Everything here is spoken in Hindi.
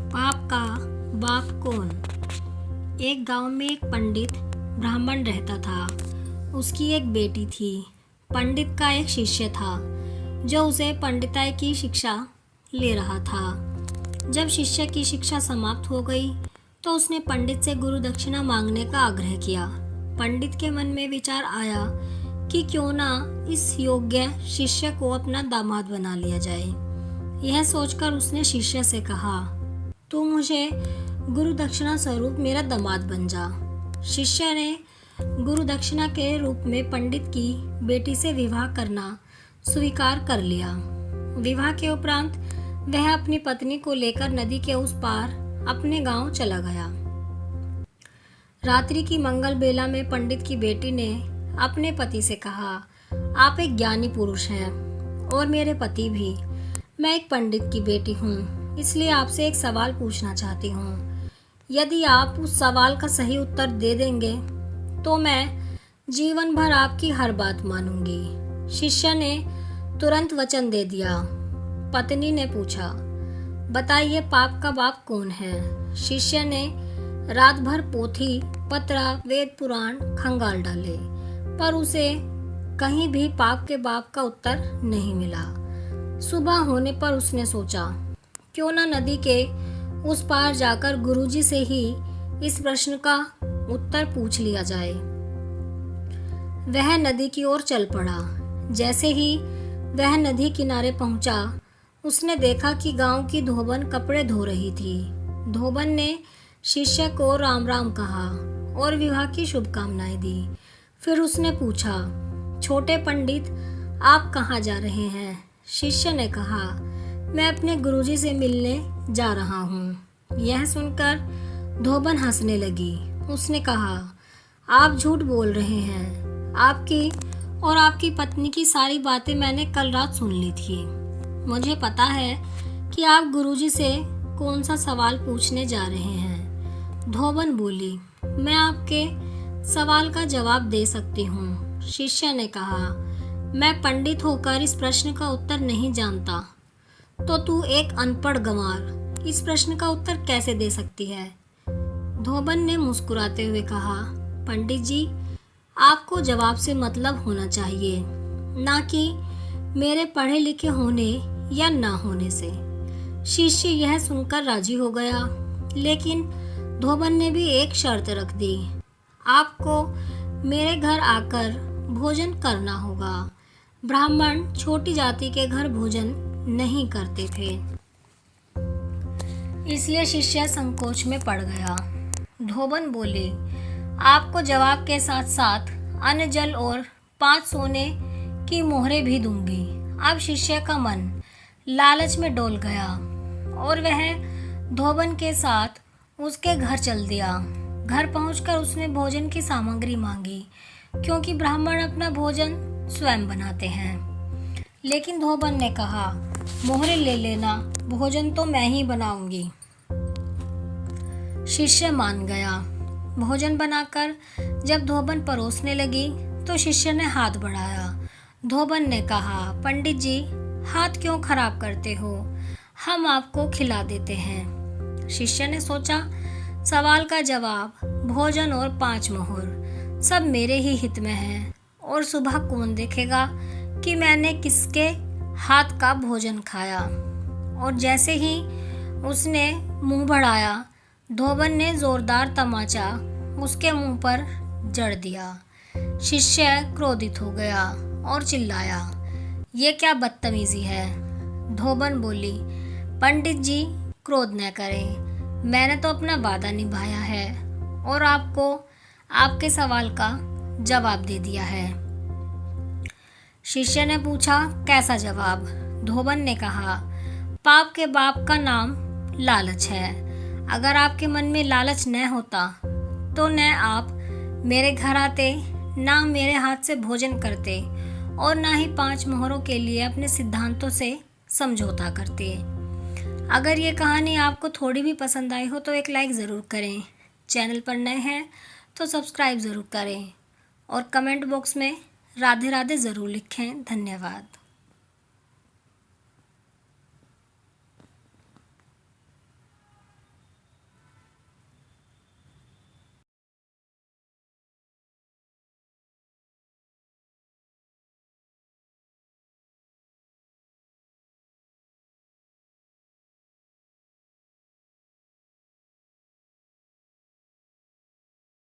पाप का बाप कौन। एक गांव में एक पंडित ब्राह्मण रहता था। उसकी एक बेटी थी। पंडित का एक शिष्य था जो उसे पंडिताई की शिक्षा ले रहा था। जब शिष्य की शिक्षा समाप्त हो गई तो उसने पंडित से गुरु दक्षिणा मांगने का आग्रह किया। पंडित के मन में विचार आया कि क्यों ना इस योग्य शिष्य को अपना दामाद बना लिया जाए। यह सोचकर उसने शिष्य से कहा, तू मुझे गुरु दक्षिणा स्वरूप मेरा दामाद बन जा। शिष्य ने गुरु दक्षिणा के रूप में पंडित की बेटी से विवाह करना स्वीकार कर लिया। विवाह के उपरांत वह अपनी पत्नी को लेकर नदी के उस पार अपने गांव चला गया। रात्रि की मंगल बेला में पंडित की बेटी ने अपने पति से कहा, आप एक ज्ञानी पुरुष हैं और मेरे पति भी। मैं एक पंडित की बेटी हूँ, इसलिए आपसे एक सवाल पूछना चाहती हूँ। यदि आप उस सवाल का सही उत्तर दे देंगे तो मैं जीवन भर आपकी हर बात मानूंगी। शिष्य ने तुरंत वचन दे दिया। पत्नी ने पूछा, बताइए पाप का बाप कौन है। शिष्य ने रात भर पोथी पत्रा वेद पुराण खंगाल डाले पर उसे कहीं भी पाप के बाप का उत्तर नहीं मिला। सुबह होने पर उसने सोचा, क्यों ना नदी के उस पार जाकर गुरुजी से ही इस प्रश्न का उत्तर पूछ लिया जाए। वह नदी की ओर चल पड़ा। जैसे ही वह नदी किनारे पहुंचा, उसने देखा कि गांव की धोबन कपड़े धो रही थी। धोबन ने शिष्य को राम राम कहा और विवाह की शुभकामनाएं दी। फिर उसने पूछा, छोटे पंडित आप कहाँ जा रहे हैं। शिष्य ने कहा, मैं अपने गुरुजी से मिलने जा रहा हूँ। यह सुनकर धोबन हंसने लगी। उसने कहा, आप झूठ बोल रहे हैं। आपकी और आपकी पत्नी की सारी बातें मैंने कल रात सुन ली थी। मुझे पता है कि आप गुरुजी से कौन सा सवाल पूछने जा रहे हैं। धोबन बोली, मैं आपके सवाल का जवाब दे सकती हूँ। शिष्य ने कहा, मैं पंडित होकर इस प्रश्न का उत्तर नहीं जानता, तो तू एक अनपढ़ गंवार इस प्रश्न का उत्तर कैसे दे सकती है। धोबन ने मुस्कुराते हुए कहा, पंडित जी, आपको जवाब से मतलब होना चाहिए, ना कि मेरे पढ़े लिखे होने या ना होने से। शिष्य यह सुनकर राजी हो गया, लेकिन धोबन ने भी एक शर्त रख दी, आपको मेरे घर आकर भोजन करना होगा। ब्राह्मण छोटी जाति के घर भोजन नहीं करते थे, इसलिए शिष्य संकोच में पड़ गया। धोबन बोले, आपको जवाब के साथ साथ अन्न जल और 5 सोने की मोहरें भी दूंगी। अब शिष्य का मन लालच में डोल गया और वह धोबन के साथ उसके घर चल दिया। घर पहुंचकर उसने भोजन की सामग्री मांगी, क्योंकि ब्राह्मण अपना भोजन स्वयं बनाते हैं। लेकिन धोबन ने कहा, मोहरे ले लेना, भोजन तो मैं ही बनाऊंगी। शिष्य मान गया। भोजन बनाकर जब धोबन परोसने लगी तो शिष्य ने हाथ बढ़ाया। धोबन ने कहा, पंडित जी, हाथ क्यों खराब करते हो, हम आपको खिला देते हैं। शिष्य ने सोचा, सवाल का जवाब, भोजन और 5 मोहर सब मेरे ही हित में है और सुबह कौन देखेगा कि मैंने किसके हाथ का भोजन खाया। और जैसे ही उसने मुंह बढ़ाया, धोबन ने जोरदार तमाचा उसके मुंह पर जड़ दिया। शिष्य क्रोधित हो गया और चिल्लाया, ये क्या बदतमीजी है। धोबन बोली, पंडित जी क्रोध न करें, मैंने तो अपना वादा निभाया है और आपको आपके सवाल का जवाब दे दिया है। शिष्य ने पूछा, कैसा जवाब। धोबन ने कहा, पाप के बाप का नाम लालच है। अगर आपके मन में लालच न होता तो न आप मेरे घर आते, ना मेरे हाथ से भोजन करते और ना ही 5 मोहरों के लिए अपने सिद्धांतों से समझौता करते। अगर ये कहानी आपको थोड़ी भी पसंद आई हो तो एक लाइक ज़रूर करें। चैनल पर नए हैं तो सब्सक्राइब ज़रूर करें और कमेंट बॉक्स में राधे राधे ज़रूर लिखें। धन्यवाद।